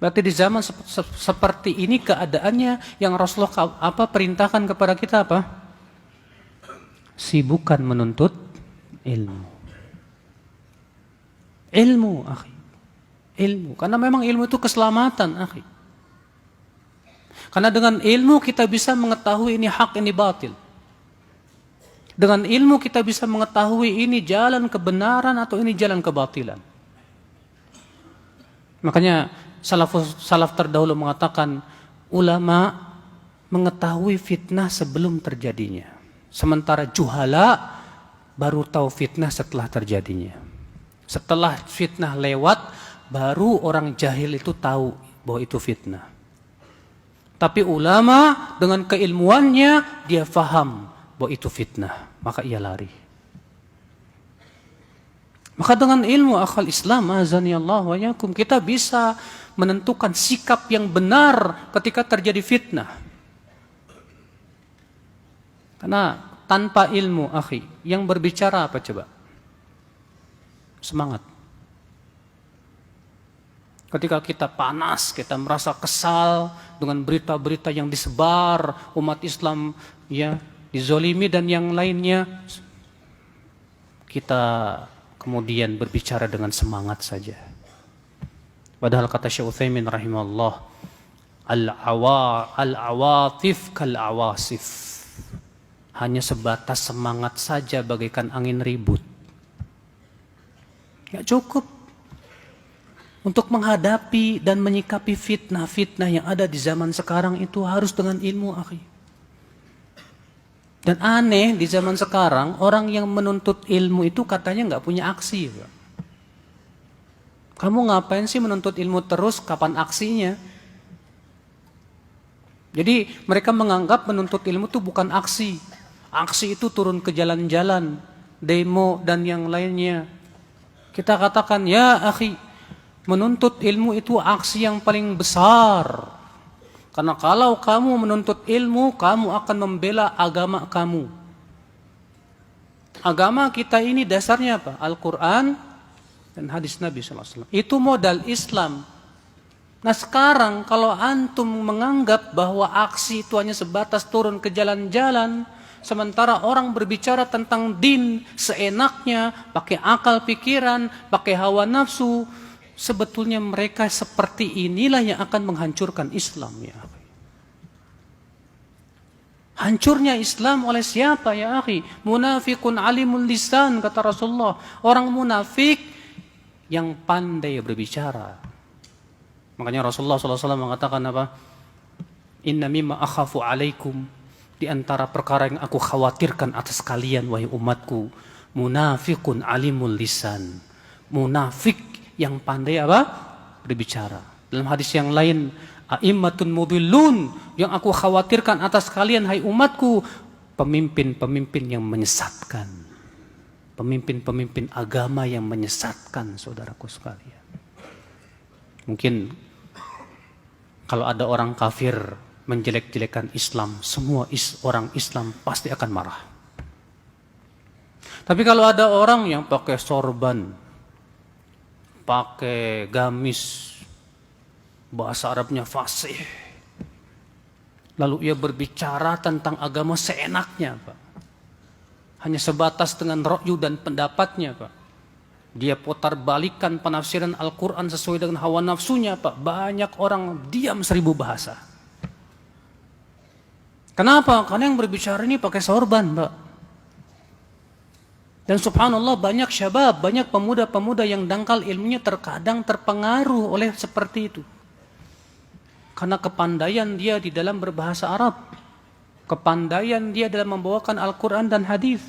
Berarti di zaman seperti ini keadaannya yang Rasulullah perintahkan kepada kita apa? Sibukkan menuntut ilmu. Ilmu, akhi. Ilmu. Karena memang ilmu itu keselamatan, akhi. Karena dengan ilmu kita bisa mengetahui ini hak, ini batil. Dengan ilmu kita bisa mengetahui ini jalan kebenaran atau ini jalan kebatilan. Makanya salaf terdahulu mengatakan ulama mengetahui fitnah sebelum terjadinya. Sementara juhala baru tahu fitnah setelah terjadinya. Setelah fitnah lewat, baru orang jahil itu tahu bahwa itu fitnah. Tapi ulama dengan keilmuannya, dia faham bahwa itu fitnah. Maka ia lari. Maka dengan ilmu akal Islam, azani Allah wa yakum, kita bisa menentukan sikap yang benar ketika terjadi fitnah. Karena tanpa ilmu, akhi, yang berbicara apa coba? Semangat. Ketika kita panas, kita merasa kesal dengan berita-berita yang disebar, umat Islam ya dizolimi dan yang lainnya, kita kemudian berbicara dengan semangat saja. Padahal kata Syekh Utsaimin rahimahullah, al-awatif kal-awasif. Hanya sebatas semangat saja bagaikan angin ribut. Ya cukup. Untuk menghadapi dan menyikapi fitnah-fitnah yang ada di zaman sekarang itu harus dengan ilmu, akhi. Dan aneh di zaman sekarang orang yang menuntut ilmu itu katanya nggak punya aksi. Pak. Kamu ngapain sih menuntut ilmu terus? Kapan aksinya? Jadi mereka menganggap menuntut ilmu itu bukan aksi. Aksi itu turun ke jalan-jalan, demo dan yang lainnya. Kita katakan, ya akhi, menuntut ilmu itu aksi yang paling besar. Karena kalau kamu menuntut ilmu, kamu akan membela agama kamu. Agama kita ini dasarnya apa? Al-Quran dan hadis Nabi SAW. Itu modal Islam. Nah sekarang kalau antum menganggap bahwa aksi itu hanya sebatas turun ke jalan-jalan, sementara orang berbicara tentang din seenaknya, pakai akal pikiran, pakai hawa nafsu, sebetulnya mereka seperti inilah yang akan menghancurkan Islam, ya akhi. Hancurnya Islam oleh siapa, ya akhi? Munafikun alimul lisan, kata Rasulullah. Orang munafik yang pandai berbicara. Makanya Rasulullah SAW mengatakan apa? Inna mimma akhafu alaikum, di antara perkara yang aku khawatirkan atas kalian, wahai umatku, munafikun alimul lisan. Munafik yang pandai apa? Berbicara. Dalam hadis yang lain, a'immatun mudhillun, yang aku khawatirkan atas kalian, hai umatku, pemimpin-pemimpin yang menyesatkan. Pemimpin-pemimpin agama yang menyesatkan, saudaraku sekalian. Mungkin kalau ada orang kafir menjelek-jelekan Islam, semua orang Islam pasti akan marah. Tapi kalau ada orang yang pakai sorban, pakai gamis, bahasa Arabnya fasih, lalu ia berbicara tentang agama seenaknya, Pak. Hanya sebatas dengan ra'yu dan pendapatnya, Pak. Dia putar balikan penafsiran Al-Quran sesuai dengan hawa nafsunya, Pak. Banyak orang diam 1000 bahasa. Kenapa? Karena yang berbicara ini pakai sorban, Pak. Dan subhanallah banyak syabab, banyak pemuda-pemuda yang dangkal ilmunya terkadang terpengaruh oleh seperti itu. Karena kepandaian dia di dalam berbahasa Arab. Kepandaian dia dalam membawakan Al-Quran dan hadis.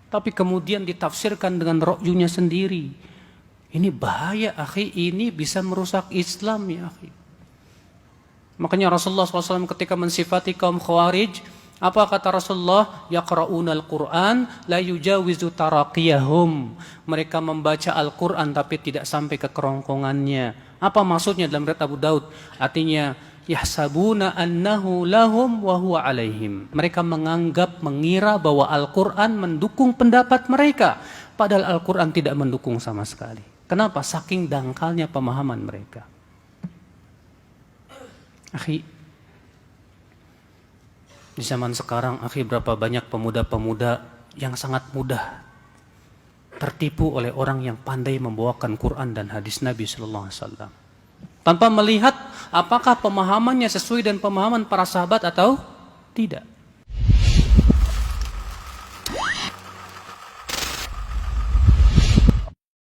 Tapi kemudian ditafsirkan dengan ra'yunya sendiri. Ini bahaya, akhi. Ini bisa merusak Islam, ya akhi. Makanya Rasulullah SAW ketika mensifati kaum Khawarij, apa kata Rasulullah? Yaqra'una al-Quran la yujawizu taraqiyahum. Mereka membaca Al-Quran tapi tidak sampai ke kerongkongannya. Apa maksudnya dalam riwayat Abu Daud? Artinya yahsabuna annahu lahum wa huwa alaihim. Mereka mengira bahwa Al-Quran mendukung pendapat mereka, padahal Al-Quran tidak mendukung sama sekali. Kenapa? Saking dangkalnya pemahaman mereka. Akhi, di zaman sekarang, akhi, berapa banyak pemuda-pemuda yang sangat mudah tertipu oleh orang yang pandai membawakan Quran dan hadis Nabi sallallahu alaihi wasallam. Tanpa melihat apakah pemahamannya sesuai dengan pemahaman para sahabat atau tidak.